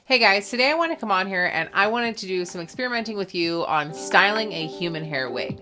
Hey guys, today I want to come on here and I wanted to do some experimenting with you on styling a human hair wig.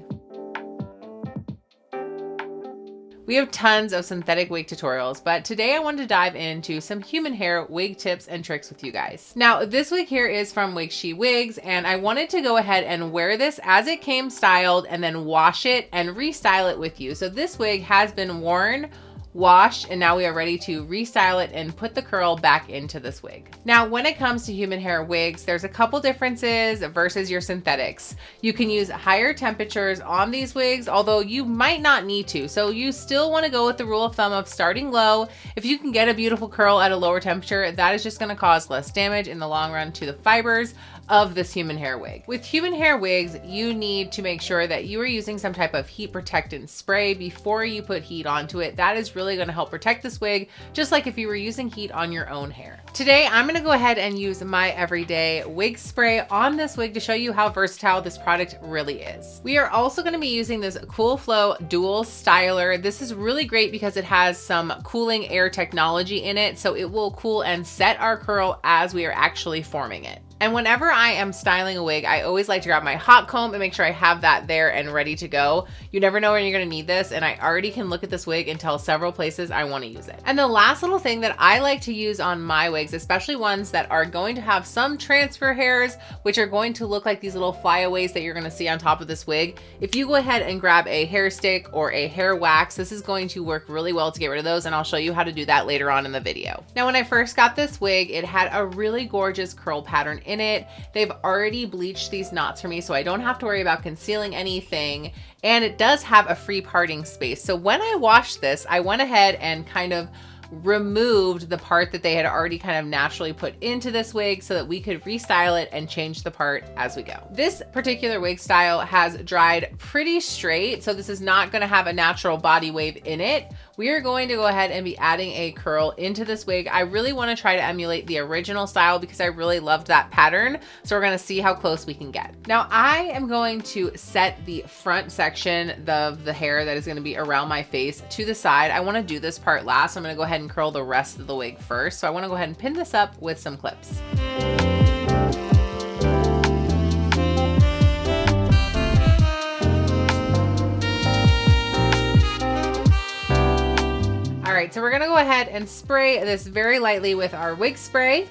We have tons of synthetic wig tutorials, but today I wanted to dive into some human hair wig tips and tricks with you guys. Now, this wig here is from Wigshe Wigs, and I wanted to go ahead and wear this as it came styled and then wash it and restyle it with you. So this wig has been worn, washed, and now we are ready to restyle it and put the curl back into this wig. Now, when it comes to human hair wigs, there's a couple differences versus your synthetics. You can use higher temperatures on these wigs, although you might not need to. So you still want to go with the rule of thumb of starting low. If you can get a beautiful curl at a lower temperature, that is just going to cause less damage in the long run to the fibers of this human hair wig. With human hair wigs, you need to make sure that you are using some type of heat protectant spray before you put heat onto it. That is really going to help protect this wig, just like if you were using heat on your own hair. Today, I'm going to go ahead and use my everyday wig spray on this wig to show you how versatile this product really is. We are also going to be using this Cool Flow Dual Styler. This is really great because it has some cooling air technology in it, so it will cool and set our curl as we are actually forming it. And whenever I am styling a wig, I always like to grab my hot comb and make sure I have that there and ready to go. You never know when you're gonna need this, and I already can look at this wig and tell several places I wanna use it. And the last little thing that I like to use on my wigs, especially ones that are going to have some transfer hairs, which are going to look like these little flyaways that you're gonna see on top of this wig. If you go ahead and grab a hair stick or a hair wax, this is going to work really well to get rid of those, and I'll show you how to do that later on in the video. Now, when I first got this wig, it had a really gorgeous curl pattern in it. They've already bleached these knots for me, so I don't have to worry about concealing anything. And it does have a free parting space. So when I washed this, I went ahead and kind of removed the part that they had already kind of naturally put into this wig so that we could restyle it and change the part as we go. This particular wig style has dried pretty straight, so this is not going to have a natural body wave in it. We are going to go ahead and be adding a curl into this wig. I really want to try to emulate the original style because I really loved that pattern. So we're going to see how close we can get. Now I am going to set the front section of the hair that is going to be around my face to the side. I want to do this part last. So I'm going to go ahead and curl the rest of the wig first. So I want to go ahead and pin this up with some clips. All right, so we're gonna go ahead and spray this very lightly with our wig spray.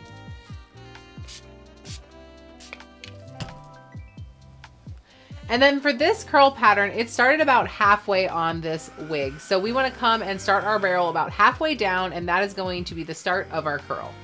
And then for this curl pattern, it started about halfway on this wig. So we wanna come and start our barrel about halfway down, and that is going to be the start of our curl.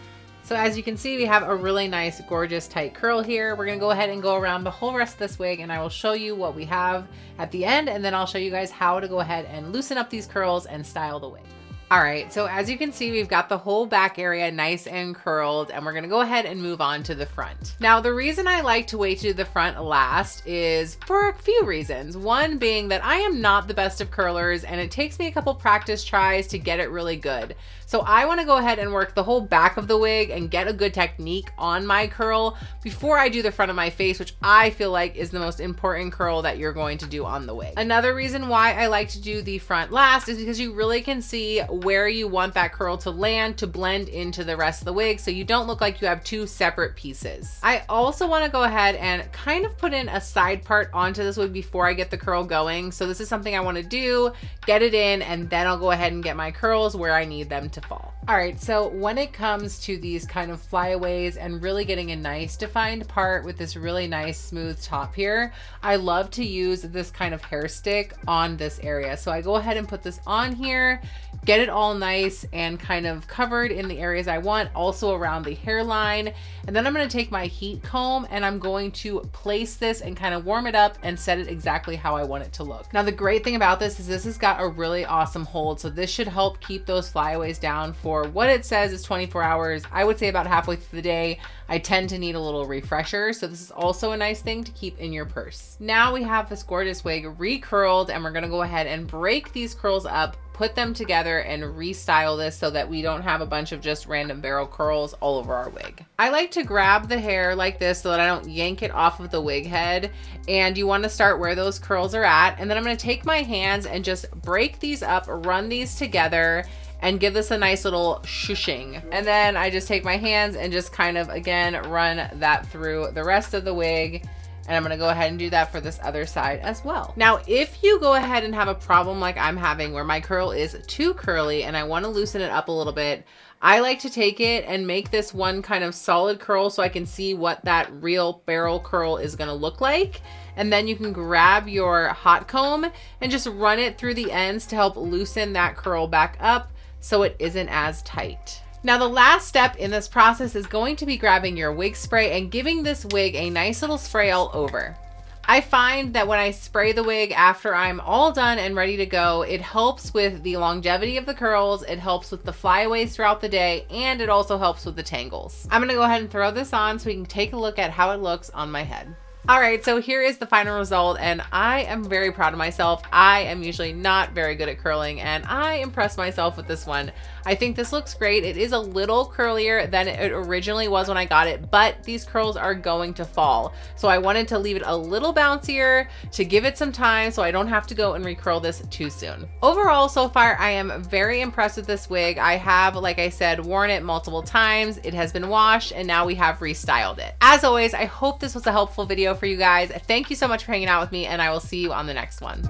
So as you can see, we have a really nice, gorgeous, tight curl here. We're gonna go ahead and go around the whole rest of this wig, and I will show you what we have at the end, and then I'll show you guys how to go ahead and loosen up these curls and style the wig. All right, so as you can see, we've got the whole back area nice and curled, and we're gonna go ahead and move on to the front. Now, the reason I like to wait to the front last is for a few reasons. One being that I am not the best of curlers, and it takes me a couple practice tries to get it really good. So I wanna go ahead and work the whole back of the wig and get a good technique on my curl before I do the front of my face, which I feel like is the most important curl that you're going to do on the wig. Another reason why I like to do the front last is because you really can see where you want that curl to land to blend into the rest of the wig so you don't look like you have two separate pieces. I also want to go ahead and kind of put in a side part onto this wig before I get the curl going. So this is something I want to do, get it in, and then I'll go ahead and get my curls where I need them to fall. All right, so when it comes to these kind of flyaways and really getting a nice defined part with this really nice smooth top here, I love to use this kind of hair stick on this area. So I go ahead and put this on here, get it all nice and kind of covered in the areas I want, also around the hairline. And then I'm gonna take my heat comb and I'm going to place this and kind of warm it up and set it exactly how I want it to look. Now, the great thing about this is this has got a really awesome hold. So this should help keep those flyaways down for what it says is 24 hours. I would say about halfway through the day, I tend to need a little refresher. So this is also a nice thing to keep in your purse. Now we have this gorgeous wig recurled, and we're gonna go ahead and break these curls up, put them together, and restyle this so that we don't have a bunch of just random barrel curls all over our wig. I like to grab the hair like this so that I don't yank it off of the wig head, and you want to start where those curls are at. And then I'm going to take my hands and just break these up, run these together, and give this a nice little shushing. And then I just take my hands and just kind of, again, run that through the rest of the wig. And I'm gonna go ahead and do that for this other side as well. Now, if you go ahead and have a problem like I'm having where my curl is too curly and I wanna loosen it up a little bit, I like to take it and make this one kind of solid curl so I can see what that real barrel curl is gonna look like. And then you can grab your hot comb and just run it through the ends to help loosen that curl back up so it isn't as tight. Now, the last step in this process is going to be grabbing your wig spray and giving this wig a nice little spray all over. I find that when I spray the wig after I'm all done and ready to go, it helps with the longevity of the curls, it helps with the flyaways throughout the day, and it also helps with the tangles. I'm gonna go ahead and throw this on so we can take a look at how it looks on my head. All right, so here is the final result, and I am very proud of myself. I am usually not very good at curling, and I impressed myself with this one. I think this looks great. It is a little curlier than it originally was when I got it, but these curls are going to fall. So I wanted to leave it a little bouncier to give it some time so I don't have to go and recurl this too soon. Overall, so far, I am very impressed with this wig. I have, like I said, worn it multiple times. It has been washed, and now we have restyled it. As always, I hope this was a helpful video for you guys. Thank you so much for hanging out with me, and I will see you on the next one.